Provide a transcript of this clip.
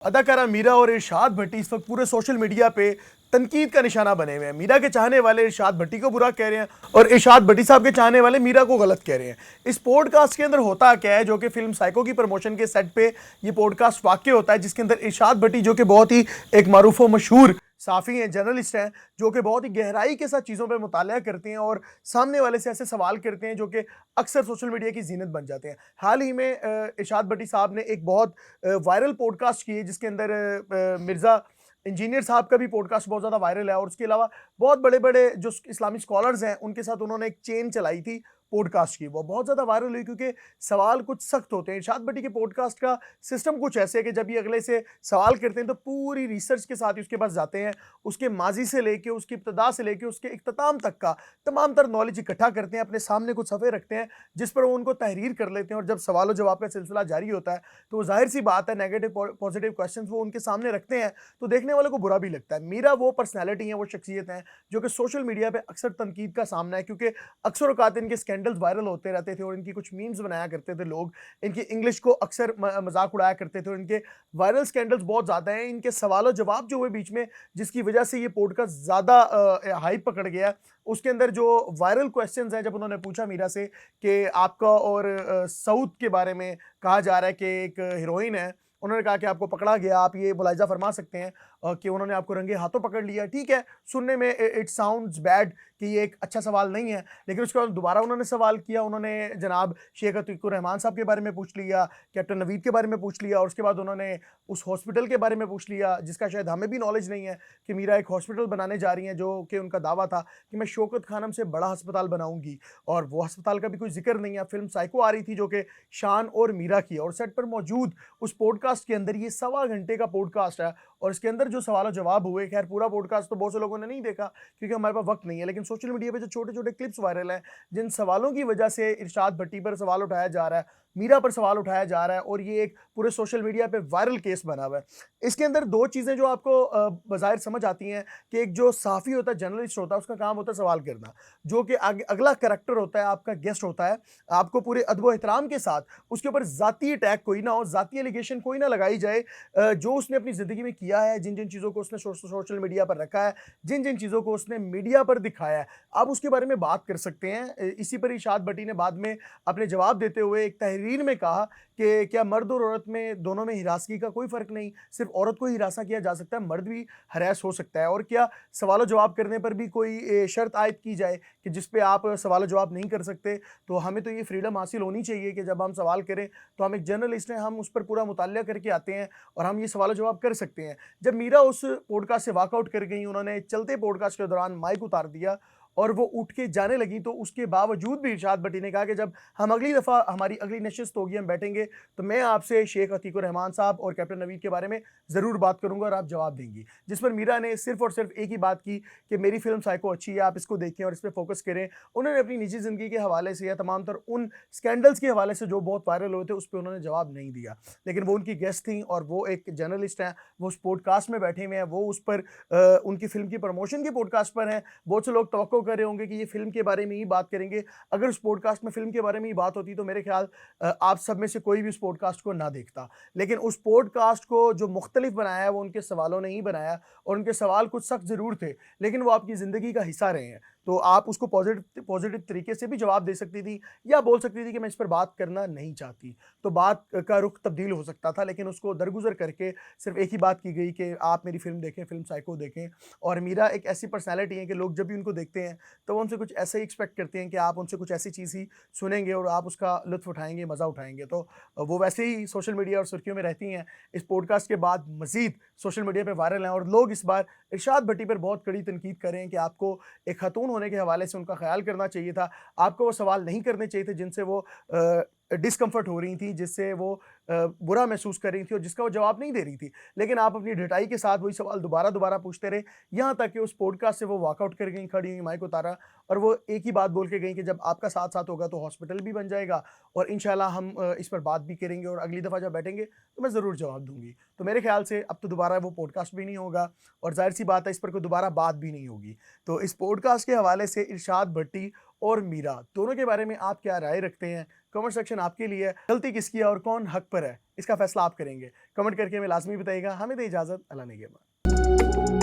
अदाकारा मीरा और इरशाद भट्टी इस वक्त पूरे सोशल मीडिया पे तनकीद का निशाना बने हुए हैं। मीरा के चाहने वाले इरशाद भट्टी को बुरा कह रहे हैं और इरशाद भट्टी साहब के चाहने वाले मीरा को गलत कह रहे हैं। इस पॉडकास्ट के अंदर होता क्या है, जो कि फिल्म साइको की प्रमोशन के सेट पे ये पॉडकास्ट वाक़या होता है, जिसके अंदर इरशाद भट्टी जो कि बहुत ही एक मारूफ व मशहूर साफ़ी हैं, जर्नलिस्ट हैं, जो कि बहुत ही गहराई के साथ चीज़ों पे मुताला करते हैं और सामने वाले से ऐसे सवाल करते हैं जो कि अक्सर सोशल मीडिया की ज़ीनत बन जाते हैं। हाल ही में इरशाद भट्टी साहब ने एक बहुत वायरल पॉडकास्ट की है, जिसके अंदर मिर्ज़ा इंजीनियर साहब का भी पॉडकास्ट बहुत ज़्यादा वायरल है और उसके अलावा बहुत बड़े-बड़े जो इस्लामिक स्कॉलर्स हैं, उनके साथ उन्होंने एक चेन चलाई थी पॉडकास्ट की। वो बहुत ज़्यादा वायरल हुई क्योंकि सवाल कुछ सख्त होते हैं। इरशाद भट्टी के पॉडकास्ट का सिस्टम कुछ ऐसे है कि जब ये अगले से सवाल करते हैं तो पूरी रिसर्च के साथ ही उसके पास जाते हैं। उसके माज़ी से लेके, उसकी इब्तिदा से लेके उसके इख्तिताम तक का तमाम तर नॉलेज इकट्ठा करते हैं, अपने सामने कुछ सफ़े रखते हैं जिस पर वो उनको तहरीर कर लेते हैं और जब सवाल व जवाब का सिलसिला जारी होता है तो ज़ाहिर-सी बात है नेगेटिव पॉजिटिव क्वेश्चंस वो उनके सामने रखते हैं तो देखने वाले को बुरा भी लगता है। मीरा वो पर्सनैलिटी हैं, वो शख्सियत हैं जो कि सोशल मीडिया पे अक्सर तनकीद का सामना है, क्योंकि अक्सर औक़ात इनके स्कैंडल्स वायरल होते रहते थे और इनकी कुछ मीम्स बनाया करते थे लोग। इनकी इंग्लिश को अक्सर मज़ाक उड़ाया करते थे और इनके वायरल स्कैंडल्स बहुत ज़्यादा हैं। इनके सवाल जवाब जो हुए बीच में, जिसकी वजह से ये पॉडकास्ट ज़्यादा हाइप पकड़ गया, उसके अंदर जो वायरल क्वेश्चंस हैं, जब उन्होंने पूछा मीरा से कि आपका और सऊद के बारे में कहा जा रहा है कि एक हीरोइन है, उन्होंने कहा कि आपको पकड़ा गया, आप ये मुलाहिज़ा फरमा सकते हैं कि उन्होंने आपको रंगे हाथों पकड़ लिया। ठीक है, सुनने में इट साउंड्स बैड कि ये एक अच्छा सवाल नहीं है, लेकिन उसके बाद दोबारा उन्होंने सवाल किया। उन्होंने जनाब शेख अतीकुर रहमान साहब के बारे में पूछ लिया, कैप्टन नवीद के बारे में पूछ लिया और उसके बाद उन्होंने उस हॉस्पिटल के बारे में पूछ लिया, जिसका शायद हमें भी नॉलेज नहीं है कि मीरा एक हॉस्पिटल बनाने जा रही हैं, जो कि उनका दावा था कि मैं शौकत खानम से बड़ा अस्पताल बनाऊँगी और वो अस्पताल का भी कोई ज़िक्र नहीं है। फ़िल्म साइको आ रही थी जो कि शान और मीरा की, और सेट पर मौजूद उस पॉडकास्ट के अंदर, ये सवा घंटे का पॉडकास्ट है और इसके अंदर जो सवाल जवाब हुए, खैर पूरा पॉडकास्ट तो बहुत से लोगों ने नहीं देखा क्योंकि हमारे पास वक्त नहीं है, लेकिन सोशल मीडिया पे जो छोटे-छोटे क्लिप्स वायरल हैं, जिन सवालों की वजह से इरशाद भट्टी पर सवाल उठाया जा रहा है, मीरा पर सवाल उठाया जा रहा है और ये एक पूरे सोशल मीडिया पे वायरल केस बना हुआ है। इसके अंदर 2 चीज़ें जो आपको बज़ाहिर समझ आती हैं कि एक जो सहाफ़ी होता है, जर्नलिस्ट होता है, उसका काम होता है सवाल करना, जो कि अगला कैरेक्टर होता है, आपका गेस्ट होता है, आपको पूरे अदब व एहतराम के साथ उसके ऊपर ज़ाती अटैक कोई ना हो, ज़ाती एलिगेशन कोई ना लगाई जाए। जो उसने अपनी ज़िंदगी में किया है, जिन-जिन चीज़ों को उसने सोशल मीडिया पर रखा है, जिन-जिन चीज़ों को उसने मीडिया पर दिखाया है, आप उसके बारे में बात कर सकते हैं। इसी पर इरशाद भट्टी ने बाद में अपने जवाब देते हुए एक तहरीर में कहा कि क्या मर्द और औरत में, दोनों में हिरासगी का कोई फ़र्क नहीं, सिर्फ़ औरत को ही हिरासा किया जा सकता है, मर्द भी हरास हो सकता है, और क्या सवाल जवाब करने पर भी कोई शर्त आयद की जाए कि जिस पे आप सवाल जवाब नहीं कर सकते। तो हमें तो ये फ्रीडम हासिल होनी चाहिए कि जब हम सवाल करें तो हम एक जर्नलिस्ट हैं, हम उस पर पूरा मुताल्ला करके आते हैं और हम ये सवाल जवाब कर सकते हैं। जब मीरा उस पॉडकास्ट से वॉकआउट कर गई, उन्होंने चलते पॉडकास्ट के दौरान माइक उतार दिया और वो उठ के जाने लगी, तो उसके बावजूद भी इरशाद भट्टी ने कहा कि जब हम अगली दफ़ा, हमारी अगली नशिस्त होगी, हम बैठेंगे, तो मैं आपसे शेख अतीकुर रहमान साहब और कैप्टन नवीद के बारे में ज़रूर बात करूँगा और आप जवाब देंगी। जिस पर मीरा ने सिर्फ़ और सिर्फ़ एक ही बात की कि मेरी फ़िल्म साइको अच्छी है, आप इसको देखें और इस पे फ़ोकस करें। उन्होंने अपनी निजी ज़िंदगी के हवाले से या तमाम तर उन स्कैंडल्स के हवाले से जो बहुत वायरल हुए थे, उस पे उन्होंने जवाब नहीं दिया। लेकिन वो उनकी गेस्ट थीं और वो एक जर्नलिस्ट हैं, वो उस पॉडकास्ट में बैठे हुए हैं, वो उस पर उनकी फ़िल्म की प्रमोशन की पॉडकास्ट पर हैं। बहुत से लोग तवक्को कर रहे होंगे कि ये फ़िल्म के बारे में ही बात करेंगे। अगर उस पॉडकास्ट में फ़िल्म के बारे में ही बात होती तो मेरे ख़्याल आप सब में से कोई भी उस पॉडकास्ट को ना देखता। लेकिन उस पॉडकास्ट को जो मुख्तलिफ बनाया है, वो उनके सवालों ने ही बनाया और उनके सवाल कुछ सख्त ज़रूर थे, लेकिन वो आपकी ज़िंदगी का हिस्सा रहे हैं। तो आप उसको पॉज़िटिव तरीके से भी जवाब दे सकती थी या बोल सकती थी कि मैं इस पर बात करना नहीं चाहती। तो बात का रुख तब्दील हो सकता था, लेकिन उसको दरगुज़र करके सिर्फ़ एक ही बात की गई कि आप मेरी फ़िल्म देखें, फ़िल्म साइको देखें। और मीरा एक ऐसी पर्सनैलिटी है कि लोग जब भी उनको देखते हैं, तो वो उनसे कुछ ऐसा ही एक्सपेक्ट करते हैं कि आप उनसे कुछ ऐसी चीज़ ही सुनेंगे और आप उसका लुत्फ़ उठाएँगे, मज़ा उठाएँगे। तो वो वैसे ही सोशल मीडिया और सुर्खियों में रहती हैं। इस पॉडकास्ट के बाद मज़ीद सोशल मीडिया पे वायरल हैं और लोग इस बार इरशाद भट्टी पर बहुत कड़ी तनकीद कर रहे हैं कि आपको एक खातून होने के हवाले से उनका ख़्याल करना चाहिए था। आपको वो सवाल नहीं करने चाहिए थे जिनसे वो डिस्कम्फ़र्ट हो रही थी, जिससे वो बुरा महसूस कर रही थी और जिसका वो जवाब नहीं दे रही थी। लेकिन आप अपनी ढिठाई के साथ वही सवाल दोबारा-दोबारा पूछते रहे, यहाँ तक कि उस पॉडकास्ट से वो वॉकआउट कर गईं, खड़ी हुईं, माइक उतारा और वो एक ही बात बोल के गईं कि जब आपका साथ-साथ होगा तो हॉस्पिटल भी बन जाएगा और इंशाल्लाह हम इस पर बात भी करेंगे और अगली दफ़ा जब बैठेंगे तो मैं ज़रूर जवाब दूँगी। तो मेरे ख़्याल से अब तो दोबारा वो पॉडकास्ट भी नहीं होगा और ज़ाहिर-सी बात है, इस पर कोई दोबारा बात भी नहीं होगी। तो इस पॉडकास्ट के हवाले से इरशाद भट्टी और मीरा दोनों के बारे में आप क्या राय रखते हैं? कमेंट सेक्शन आपके लिए है। गलती किसकी है और कौन हक पर है? इसका फैसला आप करेंगे। कमेंट करके हमें लाजमी बताइएगा। हमें दे इजाज़त, अल्लाह ने के बाद।